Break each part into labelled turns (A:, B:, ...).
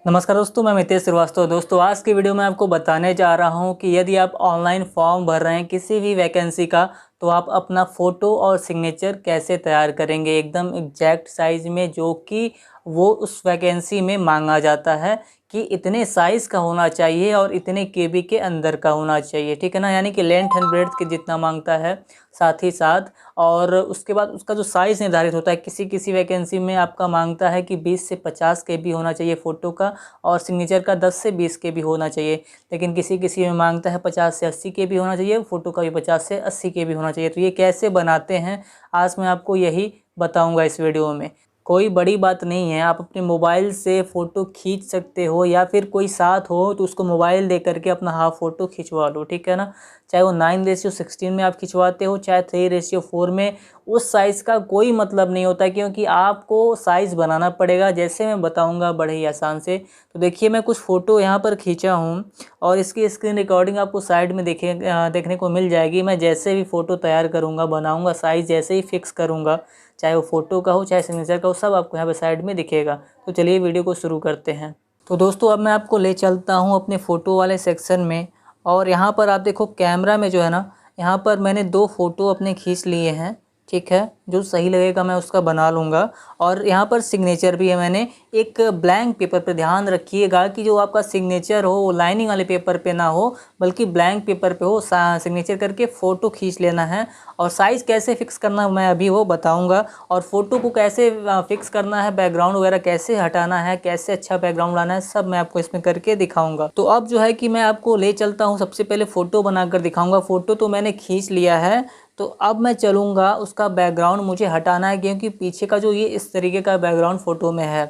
A: नमस्कार दोस्तों, मैं मितेश श्रीवास्तव। दोस्तों, आज की वीडियो में आपको बताने जा रहा हूं कि यदि आप ऑनलाइन फॉर्म भर रहे हैं किसी भी वैकेंसी का, तो आप अपना फ़ोटो और सिग्नेचर कैसे तैयार करेंगे एकदम एग्जैक्ट साइज़ में, जो कि वो उस वैकेंसी में मांगा जाता है कि इतने साइज़ का होना चाहिए और इतने केबी के अंदर का होना चाहिए। ठीक है ना, यानी कि लेंथ एंड ब्रेड्थ के जितना मांगता है साथ ही साथ। और उसके बाद उसका जो साइज़ निर्धारित होता है, किसी किसी वैकेंसी में आपका मांगता है कि 20 से 50 केबी होना चाहिए फ़ोटो का, और सिग्नेचर का 10 से 20 केबी होना चाहिए। लेकिन किसी किसी में मांगता है 50 से 80 केबी होना चाहिए, फ़ोटो का भी 50 से 80 केबी होना चाहिए। तो ये कैसे बनाते हैं, आज मैं आपको यही बताऊंगा इस वीडियो में। कोई बड़ी बात नहीं है, आप अपने मोबाइल से फ़ोटो खींच सकते हो, या फिर कोई साथ हो तो उसको मोबाइल दे करके अपना हाफ फ़ोटो खिंचवा लो। ठीक है ना, चाहे वो 9:16 में आप खिंचवाते हो, चाहे 3:4 में, उस साइज़ का कोई मतलब नहीं होता, क्योंकि आपको साइज़ बनाना पड़ेगा। जैसे मैं बताऊंगा बड़े ही आसान से। तो देखिए, मैं कुछ फ़ोटो यहाँ पर खींचा हूँ और इसकी स्क्रीन रिकॉर्डिंग आपको साइड में देखने को मिल जाएगी। मैं जैसे भी फ़ोटो तैयार करूँगा, बनाऊँगा, साइज़ जैसे ही फिक्स करूँगा, चाहे वो फ़ोटो का हो चाहे सिग्नेचर का हो, सब आपको यहाँ पे साइड में दिखेगा। तो चलिए वीडियो को शुरू करते हैं। तो दोस्तों, अब मैं आपको ले चलता हूँ अपने फ़ोटो वाले सेक्शन में, और यहाँ पर आप देखो कैमरा में जो है ना, यहाँ पर मैंने 2 फ़ोटो अपने खींच लिए हैं। ठीक है, जो सही लगेगा मैं उसका बना लूँगा। और यहाँ पर सिग्नेचर भी है मैंने एक ब्लैंक पेपर पे। ध्यान रखिएगा कि जो आपका सिग्नेचर हो वो लाइनिंग वाले पेपर पे ना हो, बल्कि ब्लैंक पेपर पे हो। सिग्नेचर करके फ़ोटो खींच लेना है। और साइज़ कैसे फ़िक्स करना मैं अभी वो बताऊंगा, और फ़ोटो को कैसे फ़िक्स करना है, बैकग्राउंड वगैरह कैसे हटाना है, कैसे अच्छा बैकग्राउंड लाना है, सब मैं आपको इसमें करके दिखाऊंगा। तो अब जो है कि मैं आपको ले चलता हूँ, सबसे पहले फ़ोटो बनाकर दिखाऊंगा। फ़ोटो तो मैंने खींच लिया है, तो अब मैं चलूँगा, उसका बैकग्राउंड मुझे हटाना है, क्योंकि पीछे का जो ये इस तरीके का बैकग्राउंड फ़ोटो में है,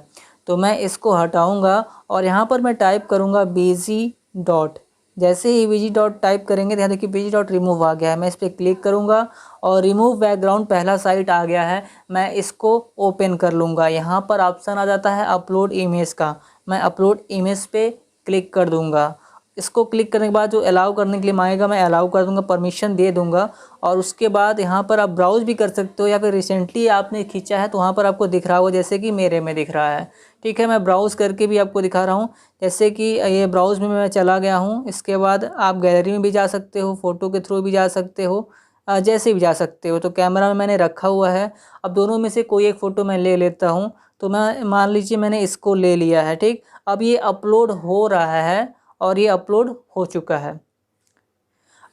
A: तो मैं इसको हटाऊँगा। और यहाँ पर मैं टाइप करूँगा बीजी डॉट। जैसे ही बीजी डॉट टाइप करेंगे, ध्यान देखिए बीजी डॉट रिमूव आ गया है। मैं इस पर क्लिक करूँगा और रिमूव बैकग्राउंड पहला साइट आ गया है। मैं इसको ओपन कर लूँगा। यहाँ पर ऑप्शन आ जाता है अपलोड इमेज का। मैं अपलोड इमेज पे क्लिक कर दूँगा। इसको क्लिक करने के बाद जो अलाउ करने के लिए मांगेगा, मैं अलाउ कर दूंगा, परमिशन दे दूंगा। और उसके बाद यहाँ पर आप ब्राउज़ भी कर सकते हो, या फिर रिसेंटली आपने खींचा है तो वहाँ पर आपको दिख रहा होगा, जैसे कि मेरे में दिख रहा है। ठीक है, मैं ब्राउज़ करके भी आपको दिखा रहा हूँ। जैसे कि ये ब्राउज़ में मैं चला गया हूँ। इसके बाद आप गैलरी में भी जा सकते हो, फ़ोटो के थ्रू भी जा सकते हो, जैसे भी जा सकते हो। तो कैमरा में मैंने रखा हुआ है। अब दोनों में से कोई एक फ़ोटो मैं ले लेता हूँ। तो मैं मान लीजिए मैंने इसको ले लिया है। ठीक, अब ये अपलोड हो रहा है, और ये अपलोड हो चुका है।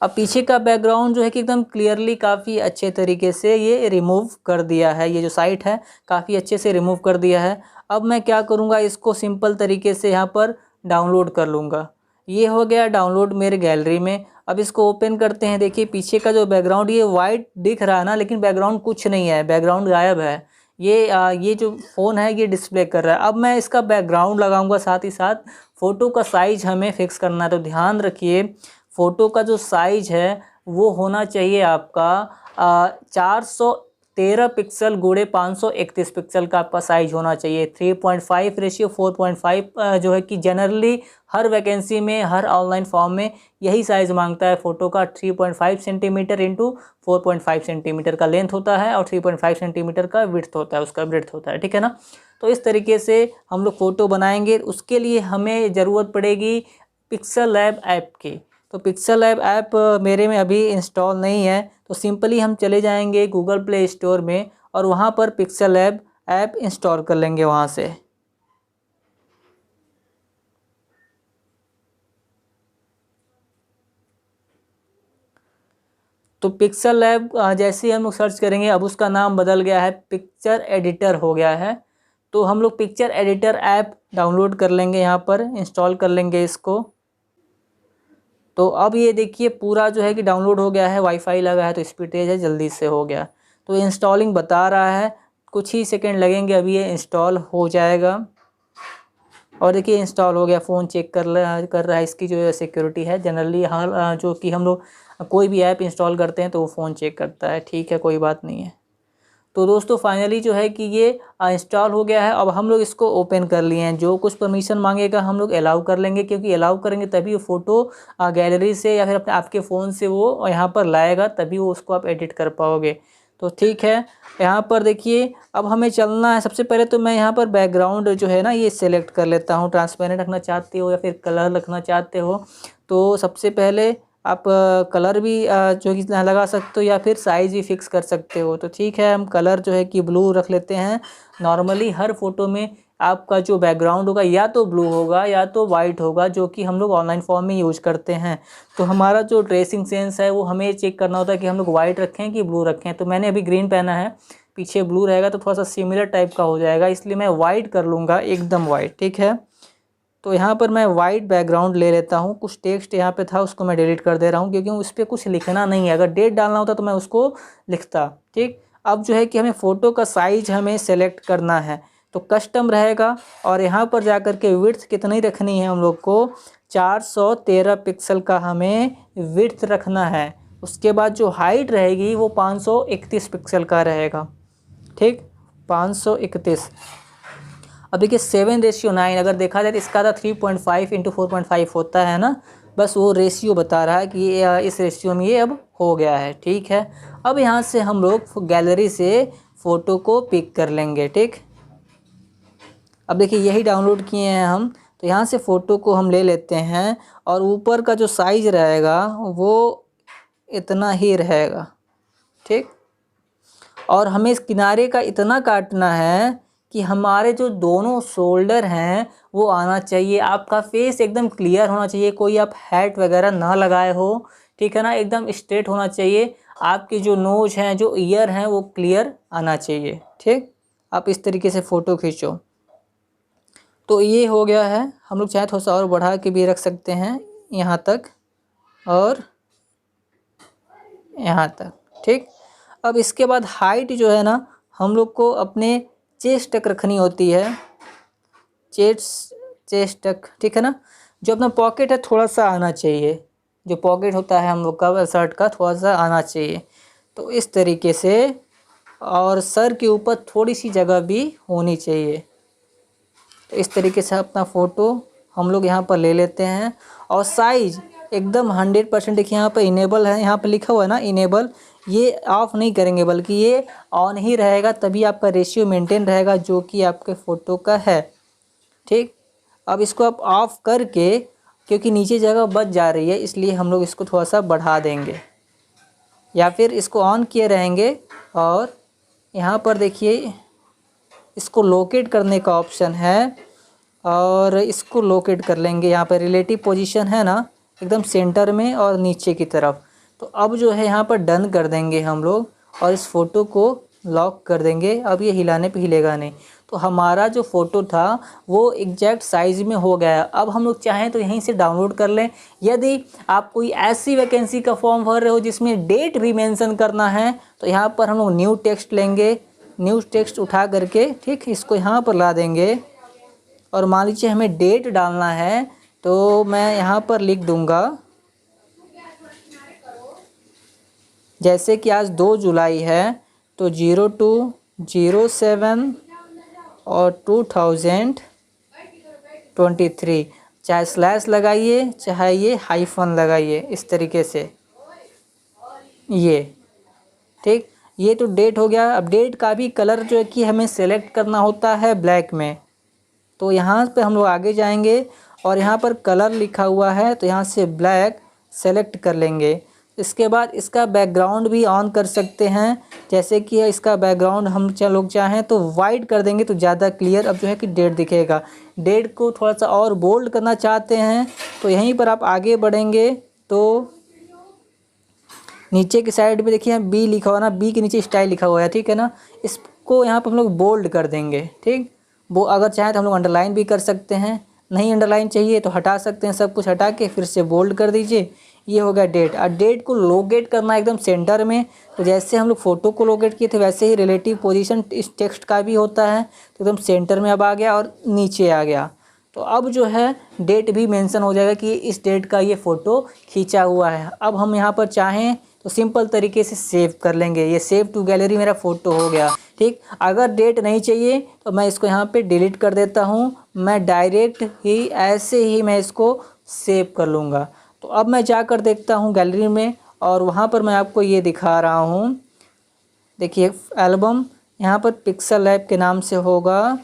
A: अब पीछे का बैकग्राउंड जो है कि एकदम क्लियरली काफ़ी अच्छे तरीके से ये रिमूव कर दिया है। ये जो साइट है काफ़ी अच्छे से रिमूव कर दिया है। अब मैं क्या करूँगा, इसको सिंपल तरीके से यहाँ पर डाउनलोड कर लूँगा। ये हो गया डाउनलोड मेरे गैलरी में। अब इसको ओपन करते हैं। देखिए पीछे का जो बैकग्राउंड ये वाइट दिख रहा है ना, लेकिन बैकग्राउंड कुछ नहीं है, बैकग्राउंड गायब है। ये जो फ़ोन है ये डिस्प्ले कर रहा है। अब मैं इसका बैकग्राउंड लगाऊंगा, साथ ही साथ फ़ोटो का साइज़ हमें फिक्स करना है। तो ध्यान रखिए, फ़ोटो का जो साइज़ है वो होना चाहिए आपका 413 पिक्सल गुणे 531 पिक्सल का आपका साइज़ होना चाहिए। 3.5 रेशियो 4.5 जो है कि जनरली हर वैकेंसी में, हर ऑनलाइन फॉर्म में यही साइज़ मांगता है फ़ोटो का। 3.5 सेंटीमीटर इंटू 4.5 सेंटीमीटर का लेंथ होता है, और 3.5 सेंटीमीटर का विड्थ होता है, उसका ब्रेड्थ होता है। ठीक है ना, तो इस तरीके से हम लोग फ़ोटो बनाएंगे। उसके लिए हमें ज़रूरत पड़ेगी पिक्सल लैब ऐप की। तो पिक्सल लैब ऐप मेरे में अभी इंस्टॉल नहीं है, तो सिंपली हम चले जाएंगे गूगल प्ले स्टोर में, और वहाँ पर पिक्सल लैब ऐप इंस्टॉल कर लेंगे वहाँ से। तो पिक्सल लैब जैसे ही हम लोग सर्च करेंगे, अब उसका नाम बदल गया है, पिक्चर एडिटर हो गया है। तो हम लोग पिक्चर एडिटर ऐप डाउनलोड कर लेंगे, यहाँ पर इंस्टॉल कर लेंगे इसको। तो अब ये देखिए पूरा जो है कि डाउनलोड हो गया है। वाईफाई लगा है तो स्पीड तेज़ है, जल्दी से हो गया। तो इंस्टॉलिंग बता रहा है, कुछ ही सेकंड लगेंगे, अभी ये इंस्टॉल हो जाएगा। और देखिए इंस्टॉल हो गया। फ़ोन चेक कर रहा है इसकी जो सिक्योरिटी है। जनरली हर जो कि हम लोग कोई भी ऐप इंस्टॉल करते हैं तो वो फ़ोन चेक करता है। ठीक है, कोई बात नहीं है। तो दोस्तों फाइनली जो है कि ये इंस्टॉल हो गया है। अब हम लोग इसको ओपन कर लिए हैं। जो कुछ परमिशन मांगेगा हम लोग अलाउ कर लेंगे, क्योंकि अलाउ करेंगे तभी वो फ़ोटो गैलरी से या फिर अपने आपके फ़ोन से वो यहाँ पर लाएगा, तभी वो उसको आप एडिट कर पाओगे। तो ठीक है, यहाँ पर देखिए अब हमें चलना है। सबसे पहले तो मैं यहाँ पर बैकग्राउंड जो है ना ये सेलेक्ट कर लेता हूँ। ट्रांसपेरेंट रखना चाहते हो या फिर कलर रखना चाहते हो तो सबसे पहले आप कलर भी जो कि लगा सकते हो या फिर साइज़ भी फिक्स कर सकते हो। तो ठीक है, हम कलर जो है कि ब्लू रख लेते हैं। नॉर्मली हर फोटो में आपका जो बैकग्राउंड होगा या तो ब्लू होगा या तो वाइट होगा, जो कि हम लोग ऑनलाइन फॉर्म में यूज़ करते हैं। तो हमारा जो ड्रेसिंग सेंस है वो हमें चेक करना होता है कि हम लोग वाइट रखें कि ब्लू रखें। तो मैंने अभी ग्रीन पहना है, पीछे ब्लू रहेगा तो थोड़ा सा सिमिलर टाइप का हो जाएगा, इसलिए मैं वाइट कर लूँगा, एकदम वाइट। ठीक है, तो यहाँ पर मैं वाइट बैकग्राउंड ले लेता हूँ। कुछ टेक्स्ट यहाँ पे था उसको मैं डिलीट कर दे रहा हूँ क्योंकि उस पर कुछ लिखना नहीं है। अगर डेट डालना होता तो मैं उसको लिखता। ठीक, अब जो है कि हमें फ़ोटो का साइज़ हमें सेलेक्ट करना है तो कस्टम रहेगा और यहाँ पर जा कर के विड्थ कितनी रखनी है हम लोग को, 413 पिक्सल का हमें विड्थ रखना है। उसके बाद जो हाइट रहेगी वो 531 पिक्सल का रहेगा। ठीक, 531। अब देखिए 7:9 अगर देखा जाए तो इसका था 3.5 × 4.5 होता है ना, बस वो रेशियो बता रहा है कि ये इस रेशियो में ये अब हो गया है। ठीक है, अब यहाँ से हम लोग गैलरी से फ़ोटो को पिक कर लेंगे। ठीक, अब देखिए यही डाउनलोड किए हैं हम, तो यहाँ से फ़ोटो को हम ले लेते हैं और ऊपर का जो साइज़ रहेगा वो इतना ही रहेगा। ठीक, और हमें इस किनारे का इतना काटना है कि हमारे जो दोनों शोल्डर हैं वो आना चाहिए। आपका फेस एकदम क्लियर होना चाहिए, कोई आप हैट वगैरह ना लगाए हो। ठीक है ना, एकदम स्ट्रेट होना चाहिए। आपके जो नोज हैं, जो ईयर हैं वो क्लियर आना चाहिए। ठीक, आप इस तरीके से फ़ोटो खींचो। तो ये हो गया है। हम लोग चाहे थोड़ा सा और बढ़ा के भी रख सकते हैं, यहाँ तक और यहाँ तक। ठीक, अब इसके बाद हाइट जो है ना हम लोग को अपने चेस्ट तक रखनी होती है, चेस्ट तक। ठीक है ना, जो अपना पॉकेट है थोड़ा सा आना चाहिए, जो पॉकेट होता है हम लोग का शर्ट का थोड़ा सा आना चाहिए। तो इस तरीके से, और सर के ऊपर थोड़ी सी जगह भी होनी चाहिए। तो इस तरीके से अपना फ़ोटो हम लोग यहाँ पर ले लेते हैं और साइज़ एकदम 100%। देखिए यहाँ पर इनेबल है, यहाँ पर लिखा हुआ है ना इनेबल, ये ऑफ़ नहीं करेंगे बल्कि ये ऑन ही रहेगा, तभी आपका रेशियो मेंटेन रहेगा जो कि आपके फ़ोटो का है। ठीक, अब इसको आप ऑफ़ करके, क्योंकि नीचे जगह बच जा रही है इसलिए हम लोग इसको थोड़ा सा बढ़ा देंगे, या फिर इसको ऑन किए रहेंगे। और यहाँ पर देखिए इसको लोकेट करने का ऑप्शन है और इसको लोकेट कर लेंगे। यहाँ पर रिलेटिव पोजीशन है ना, एकदम सेंटर में और नीचे की तरफ। तो अब जो है यहाँ पर डन कर देंगे हम लोग और इस फ़ोटो को लॉक कर देंगे। अब ये हिलाने पे हिलेगा नहीं। तो हमारा जो फ़ोटो था वो एग्जैक्ट साइज़ में हो गया। अब हम लोग चाहें तो यहीं से डाउनलोड कर लें। यदि आप कोई ऐसी वैकेंसी का फॉर्म भर रहे हो जिसमें डेट भी मेंशन करना है तो यहाँ पर हम लोग न्यू टेक्स्ट लेंगे, न्यू टेक्स्ट उठा करके, ठीक, इसको यहाँ पर ला देंगे और मान लीजिए हमें डेट डालना है तो मैं यहाँ पर लिख दूँगा, जैसे कि आज 2 जुलाई है तो 02/07 और 2023, चाहे स्लैश लगाइए चाहे ये हाइफन लगाइए इस तरीके से ये। ठीक, ये तो डेट हो गया। अब डेट का भी कलर जो है कि हमें सेलेक्ट करना होता है ब्लैक में। तो यहाँ पे हम लोग आगे जाएंगे और यहाँ पर कलर लिखा हुआ है तो यहाँ से ब्लैक सेलेक्ट कर लेंगे। इसके बाद इसका बैकग्राउंड भी ऑन कर सकते हैं, जैसे कि इसका बैकग्राउंड हम लोग चाहें तो वाइट कर देंगे तो ज़्यादा क्लियर अब जो है कि डेट दिखेगा। डेट को थोड़ा सा और बोल्ड करना चाहते हैं तो यहीं पर आप आगे बढ़ेंगे तो नीचे की साइड में देखिए बी लिखा हुआ ना, बी के नीचे स्टाइल लिखा हुआ है। ठीक है ना, इसको यहाँ पर हम लोग बोल्ड कर देंगे। ठीक, वो अगर चाहें तो हम लोग अंडरलाइन भी कर सकते हैं, नहीं अंडरलाइन चाहिए तो हटा सकते हैं, सब कुछ हटा के फिर से बोल्ड कर दीजिए। ये हो गया डेट। और डेट को लोकेट करना एकदम सेंटर में, तो जैसे हम लोग फ़ोटो को लोकेट किए थे वैसे ही रिलेटिव पोजीशन इस टेक्स्ट का भी होता है। तो एकदम सेंटर में अब आ गया और नीचे आ गया। तो अब जो है डेट भी मेंशन हो जाएगा कि इस डेट का ये फ़ोटो खींचा हुआ है। अब हम यहाँ पर चाहें तो सिंपल तरीके से सेव कर लेंगे। ये सेव टू गैलरी मेरा फ़ोटो हो गया। ठीक, अगर डेट नहीं चाहिए तो मैं इसको यहाँ पे डिलीट कर देता हूँ। मैं डायरेक्ट ही ऐसे ही मैं इसको सेव कर लूँगा। तो अब मैं जाकर देखता हूँ गैलरी में और वहाँ पर मैं आपको ये दिखा रहा हूँ देखिए एल्बम यहाँ पर पिक्सल लैब के नाम से होगा।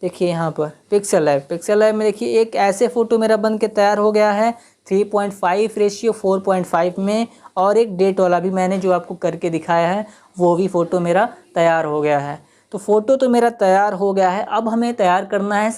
A: देखिए यहाँ पर पिक्सल लैब में देखिए एक ऐसे फ़ोटो मेरा बन के तैयार हो गया है 3.5 रेशियो 4.5 में, और एक डेट वाला भी मैंने जो आपको करके दिखाया है वो भी फ़ोटो मेरा तैयार हो गया है। तो फ़ोटो तो मेरा तैयार हो गया है, अब हमें तैयार करना है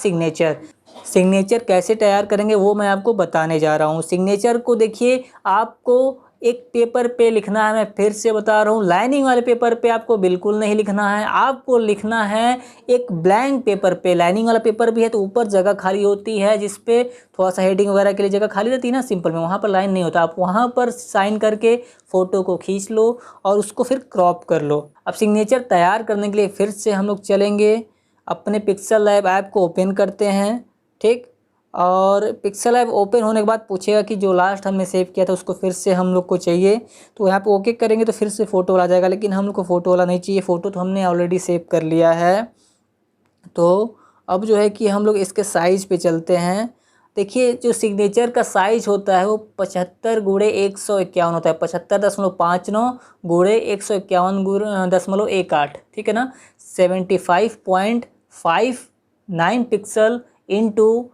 A: सिग्नेचर कैसे तैयार करेंगे वो मैं आपको बताने जा रहा हूँ। सिग्नेचर को देखिए आपको एक पेपर पे लिखना है, मैं फिर से बता रहा हूँ, लाइनिंग वाले पेपर पे आपको बिल्कुल नहीं लिखना है, आपको लिखना है एक ब्लैंक पेपर पे। लाइनिंग वाला पेपर भी है तो ऊपर जगह खाली होती है जिस पे थोड़ा सा हेडिंग वगैरह के लिए जगह खाली रहती है ना, सिंपल में, वहाँ पर लाइन नहीं होता। आप वहाँ पर साइन करके फ़ोटो को खींच लो और उसको फिर क्रॉप कर लो। अब सिग्नेचर तैयार करने के लिए फिर से हम लोग चलेंगे, अपने पिक्सल लैब ऐप को ओपन करते हैं, ठीक। और पिक्सल ऐप ओपन होने के बाद पूछेगा कि जो लास्ट हमने सेव किया था उसको फिर से हम लोग को चाहिए, तो यहाँ पे ओके करेंगे तो फिर से फ़ोटो वाला आ जाएगा, लेकिन हम लोग को फ़ोटो वाला नहीं चाहिए, फ़ोटो तो हमने ऑलरेडी सेव कर लिया है। तो अब जो है कि हम लोग इसके साइज़ पे चलते हैं। देखिए जो सिग्नेचर का साइज़ होता है वो 75x151 होता है, 75.59 गुणे 151.18, ठीक है ना। 75.59 पिक्सल इंटू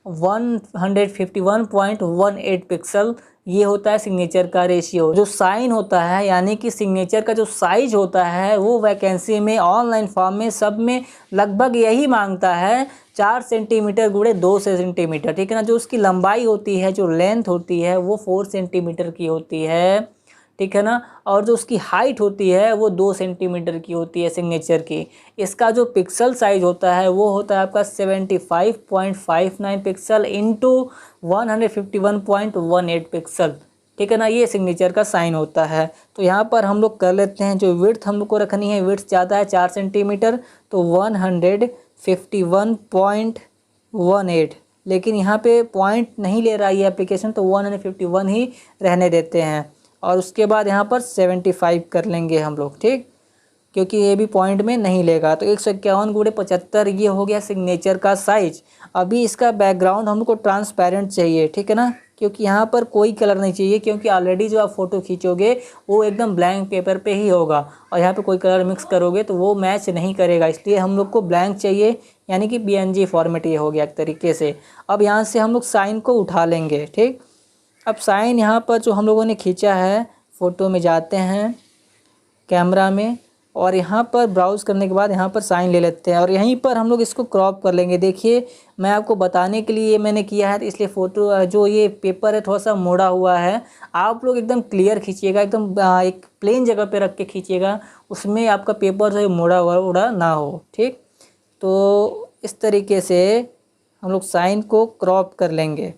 A: 151.18 पिक्सल, ये होता है सिग्नेचर का रेशियो। जो साइन होता है यानी कि सिग्नेचर का जो साइज होता है वो वैकेंसी में ऑनलाइन फॉर्म में सब में लगभग यही मांगता है 4 सेंटीमीटर गुणे 2 सेंटीमीटर, ठीक है ना। जो उसकी लंबाई होती है, जो लेंथ होती है वो 4 सेंटीमीटर की होती है, ठीक है ना। और जो उसकी हाइट होती है वो 2 सेंटीमीटर की होती है सिग्नेचर की। इसका जो पिक्सल साइज होता है वो होता है आपका 75.59 पिक्सल इंटू 151.18 पिक्सल, ठीक है ना। ये सिग्नेचर का साइन होता है। तो यहाँ पर हम लोग कर लेते हैं, जो विड्थ हम लोग को रखनी है, विड्थ ज़्यादा है 4 सेंटीमीटर तो 151.18, लेकिन यहाँ पे पॉइंट नहीं ले रहा है ये एप्लीकेशन, तो 151 ही रहने देते हैं। और उसके बाद यहाँ पर 75 कर लेंगे हम लोग, ठीक, क्योंकि ये भी पॉइंट में नहीं लेगा। तो 151 गुणे 75 ये हो गया सिग्नेचर का साइज। अभी इसका बैकग्राउंड हमको ट्रांसपेरेंट चाहिए, ठीक है ना, क्योंकि यहाँ पर कोई कलर नहीं चाहिए, क्योंकि ऑलरेडी जो आप फ़ोटो खींचोगे वो एकदम ब्लैंक पेपर पे ही होगा, और यहाँ पे कोई कलर मिक्स करोगे तो वो मैच नहीं करेगा, इसलिए हम लोग को ब्लैंक चाहिए, यानी कि PNG फॉर्मेट ये हो गया एक तरीके से। अब यहाँ से हम लोग साइन को उठा लेंगे, ठीक। अब साइन यहाँ पर जो हम लोगों ने खींचा है, फ़ोटो में जाते हैं कैमरा में, और यहाँ पर ब्राउज़ करने के बाद यहाँ पर साइन ले लेते हैं और यहीं पर हम लोग इसको क्रॉप कर लेंगे। देखिए मैं आपको बताने के लिए मैंने किया है, इसलिए फ़ोटो जो ये पेपर है थोड़ा सा मोड़ा हुआ है। आप लोग एकदम क्लियर खींचिएगा, एकदम एक प्लेन जगह पे रख के खींचिएगा, उसमें आपका पेपर जो है मोड़ा हुआ ना हो, ठीक। तो इस तरीके से हम लोग साइन को क्रॉप कर लेंगे।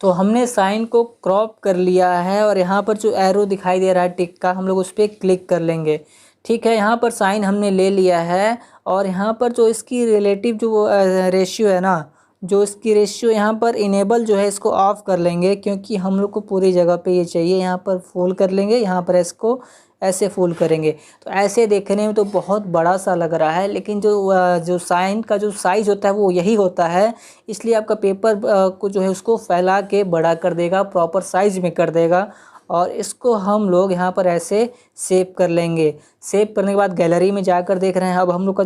A: तो हमने साइन को क्रॉप कर लिया है और यहाँ पर जो एरो दिखाई दे रहा है टिक का, हम लोग उस पर क्लिक कर लेंगे, ठीक है। यहाँ पर साइन हमने ले लिया है और यहाँ पर जो इसकी रिलेटिव जो रेशियो है ना, जो इसकी रेशियो यहाँ पर इनेबल जो है इसको ऑफ़ कर लेंगे, क्योंकि हम लोग को पूरी जगह पे ये चाहिए। यहाँ पर फुल कर लेंगे, यहाँ पर इसको ऐसे फुल करेंगे। तो ऐसे देखने में तो बहुत बड़ा सा लग रहा है, लेकिन जो साइन का जो साइज़ होता है वो यही होता है, इसलिए आपका पेपर को जो है उसको फैला के बड़ा कर देगा, प्रॉपर साइज़ में कर देगा। और इसको हम लोग यहाँ पर ऐसे सेव कर लेंगे। सेव करने के बाद गैलरी में जाकर देख रहे हैं अब हम लोग का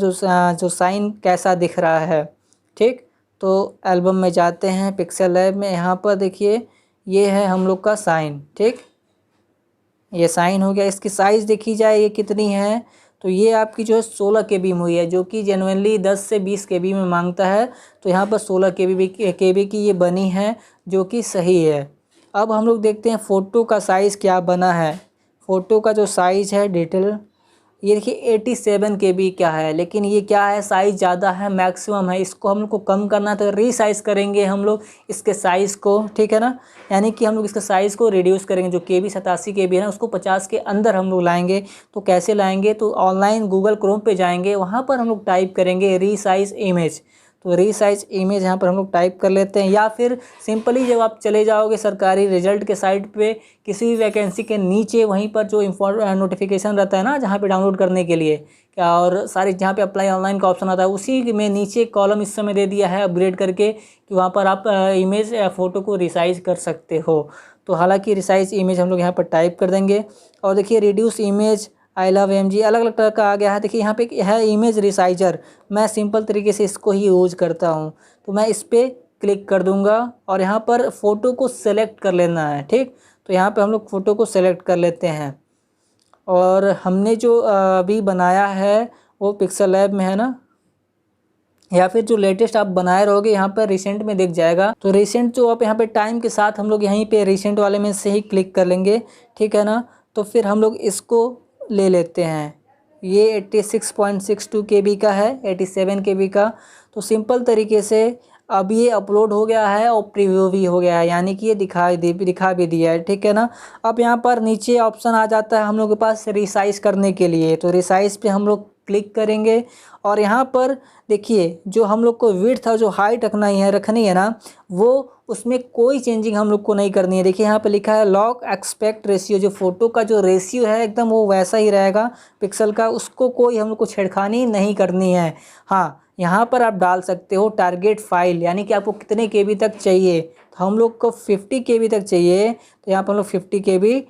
A: जो साइन कैसा दिख रहा है, ठीक। तो एल्बम में जाते हैं, पिक्सल लैब में, यहाँ पर देखिए ये है हम लोग का साइन, ठीक। ये साइन हो गया। इसकी साइज़ देखी जाए ये कितनी है, तो ये आपकी जो है 16 KB में हुई है, जो कि जेनुइनली 10 से 20 KB में मांगता है। तो यहाँ पर 16 KB की ये बनी है, जो कि सही है। अब हम लोग देखते हैं फ़ोटो का साइज़ क्या बना है। फ़ोटो का जो साइज़ है डिटेल, ये देखिए 87 KB क्या है, लेकिन ये क्या है, साइज़ ज़्यादा है, मैक्सिमम है। इसको हम लोग को कम करना है तो रीसाइज़ करेंगे हम लोग इसके साइज़ को, ठीक है ना। यानी कि हम लोग इसके साइज़ को रिड्यूस करेंगे, जो KB 87 KB है ना उसको 50 के अंदर हम लोग लाएंगे। तो कैसे लाएंगे, तो ऑनलाइन गूगल क्रोम पे जाएंगे, वहाँ पर हम लोग टाइप करेंगे रीसाइज़ इमेज। तो रीसाइज इमेज यहाँ पर हम लोग टाइप कर लेते हैं, या फिर सिंपली जब आप चले जाओगे सरकारी रिजल्ट के साइट पे, किसी भी वैकेंसी के नीचे वहीं पर जो नोटिफिकेशन रहता है ना, जहाँ पे डाउनलोड करने के लिए क्या, और सारी जहाँ पे अप्लाई ऑनलाइन का ऑप्शन आता है, उसी में नीचे कॉलम इस समय दे दिया है अपग्रेड करके कि वहाँ पर आप इमेज या फ़ोटो को रिसाइज कर सकते हो। तो हालांकि रिसाइज इमेज हम लोग यहाँ पर टाइप कर देंगे और देखिए reduce image I love MG अलग अलग तरह का आ गया है। देखिए यहाँ पे है इमेज रिसाइजर, मैं सिंपल तरीके से इसको ही यूज करता हूँ। तो मैं इस पर क्लिक कर दूंगा और यहाँ पर फ़ोटो को सेलेक्ट कर लेना है। ठीक, तो यहाँ पे हम लोग फ़ोटो को सेलेक्ट कर लेते हैं और हमने जो अभी बनाया है वो पिक्सल लैब में है ना, या फिर जो लेटेस्ट आप बनाए रहोगे यहाँ पर रिसेंट में दिख जाएगा। तो रिसेंट जो आप यहाँ पे टाइम के साथ हम लोग यहीं पे रिसेंट वाले में से ही क्लिक कर लेंगे, ठीक है ना। तो फिर हम लोग इसको ले लेते हैं, ये 86.62 KB का है, 87 KB का। तो सिंपल तरीके से अब ये अपलोड हो गया है और प्रीव्यू भी हो गया है, यानी कि ये दिखा भी दिया है, ठीक है ना। अब यहाँ पर नीचे ऑप्शन आ जाता है हम लोग के पास रिसाइज करने के लिए, तो रिसाइज पे हम लोग क्लिक करेंगे और यहाँ पर देखिए जो हम लोग को विड्थ और जो हाइट रखनी है ना, वो उसमें कोई चेंजिंग हम लोग को नहीं करनी है। देखिए यहाँ पे लिखा है लॉक एक्सपेक्ट रेशियो, जो फोटो का जो रेशियो है एकदम वो वैसा ही रहेगा पिक्सल का, उसको कोई हम लोग को छेड़खानी नहीं करनी है। हाँ, यहाँ पर आप डाल सकते हो टारगेट फाइल, यानी कि आपको कितने KB तक चाहिए। तो हम लोग को 50 KB तक चाहिए, तो यहाँ पर हम लोग 50 KB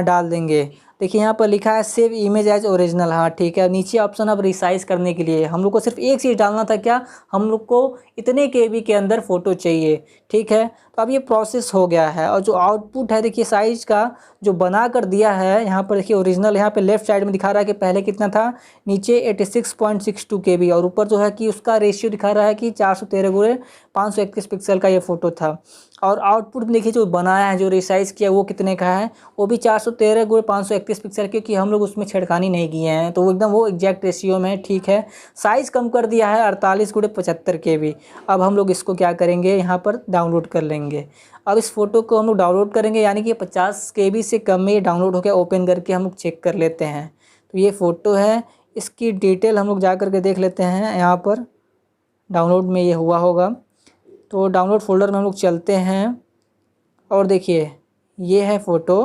A: डाल देंगे। देखिए यहाँ पर लिखा है सेव इमेज एज ओरिजिनल, हाँ ठीक है। नीचे ऑप्शन अब रिसाइज करने के लिए हम लोग को सिर्फ एक चीज़ डालना था, क्या, हम लोग को इतने KB के अंदर फ़ोटो चाहिए, ठीक है। तो अब ये प्रोसेस हो गया है और जो आउटपुट है देखिए साइज का जो बना कर दिया है यहाँ पर देखिए ओरिजिनल, यहाँ पे लेफ्ट साइड में दिखा रहा है कि पहले कितना था, नीचे 86.62 KB और ऊपर जो है कि उसका रेशियो दिखा रहा है कि 413x531 पिक्सल का ये फ़ोटो था। और आउटपुट में देखिए जो बनाया है, जो रिसाइज़ किया वो कितने का है, वो भी 413x531 पिक्सल, क्योंकि हम लोग उसमें छेड़खानी नहीं किए हैं, तो वो एकदम वो एग्जैक्ट रेशियो में, ठीक है। साइज़ कम कर दिया है 48x75 KB। अब हम लोग इसको क्या करेंगे, यहाँ पर डाउनलोड कर लेंगे। अब इस फ़ोटो को हम लोग डाउनलोड करेंगे, यानी कि 50 KB से कम में ये डाउनलोड हो गया। ओपन करके हम लोग चेक कर लेते हैं। तो ये फ़ोटो है, इसकी डिटेल हम लोग जा कर के देख लेते हैं। यहाँ पर डाउनलोड में ये हुआ होगा, तो डाउनलोड फोल्डर में हम लोग चलते हैं और देखिए ये है फ़ोटो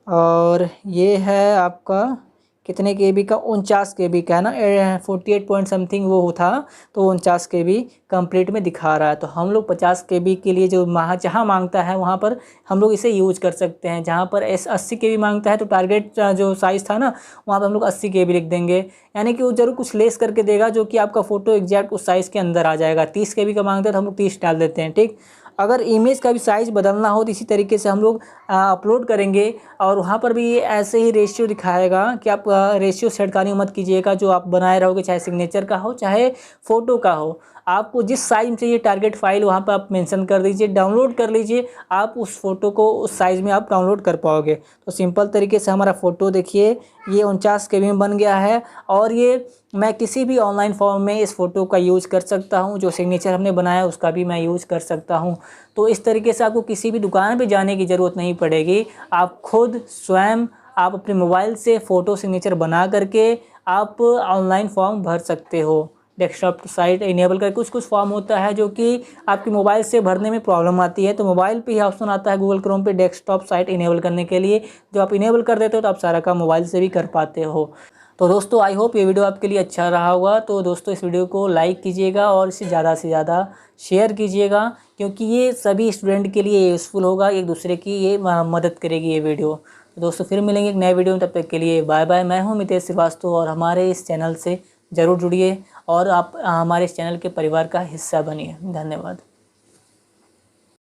A: और ये है आपका कितने KB का, 49 KB का है ना, 48 पॉइंट समथिंग वो था, तो 49 KB कंप्लीट में दिखा रहा है। तो हम लोग 50 KB के लिए जो जहाँ मांगता है वहाँ पर हम लोग इसे यूज कर सकते हैं। जहाँ पर 80 KB मांगता है तो टारगेट जो साइज़ था ना वहाँ पर हम लोग 80 KB लिख देंगे, यानी कि वो जरूर कुछ लेस करके देगा जो कि आपका फ़ोटो एग्जैक्ट उस साइज़ के अंदर आ जाएगा। 30 KB का मांगता है तो हम लोग 30 डाल देते हैं, ठीक। अगर इमेज का भी साइज़ बदलना हो तो इसी तरीके से हम लोग अपलोड करेंगे और वहाँ पर भी ऐसे ही रेशियो दिखाएगा कि आप रेशियो छेड़खानी मत कीजिएगा। जो आप बनाए रहोगे, चाहे सिग्नेचर का हो चाहे फ़ोटो का हो, आपको जिस साइज़ में चाहिए टारगेट फाइल वहाँ पर आप मेंशन कर दीजिए, डाउनलोड कर लीजिए। आप उस फ़ोटो को उस साइज़ में आप डाउनलोड कर पाओगे। तो सिंपल तरीके से हमारा फ़ोटो देखिए ये 49 KB में बन गया है और ये मैं किसी भी ऑनलाइन फॉर्म में इस फ़ोटो का यूज़ कर सकता हूँ। जो सिग्नेचर हमने बनाया उसका भी मैं यूज़ कर सकता हूँ। तो इस तरीके से आपको किसी भी दुकान पे जाने की ज़रूरत नहीं पड़ेगी। आप खुद स्वयं आप अपने मोबाइल से फ़ोटो सिग्नेचर बना करके आप ऑनलाइन फॉर्म भर सकते हो। डेस्कटॉप साइट इनेबल कर कुछ फॉर्म होता है जो कि आपके मोबाइल से भरने में प्रॉब्लम आती है, तो मोबाइल पे ही ऑप्शन आता है गूगल क्रोम पे डेस्कटॉप साइट इनेबल करने के लिए। जो आप इनेबल कर देते हो तो आप सारा काम मोबाइल से भी कर पाते हो। तो दोस्तों आई होप ये वीडियो आपके लिए अच्छा रहा होगा। तो दोस्तों इस वीडियो को लाइक कीजिएगा और इसे ज़्यादा से ज़्यादा शेयर कीजिएगा, क्योंकि ये सभी स्टूडेंट के लिए यूज़फुल होगा, एक दूसरे की ये मदद करेगी ये वीडियो। तो दोस्तों फिर मिलेंगे एक नए वीडियो में, तब तक के लिए बाय बाय। मैं हूँ मितेश श्रीवास्तव और हमारे इस चैनल से ज़रूर जुड़िए और आप हमारे इस चैनल के परिवार का हिस्सा बनिए। धन्यवाद।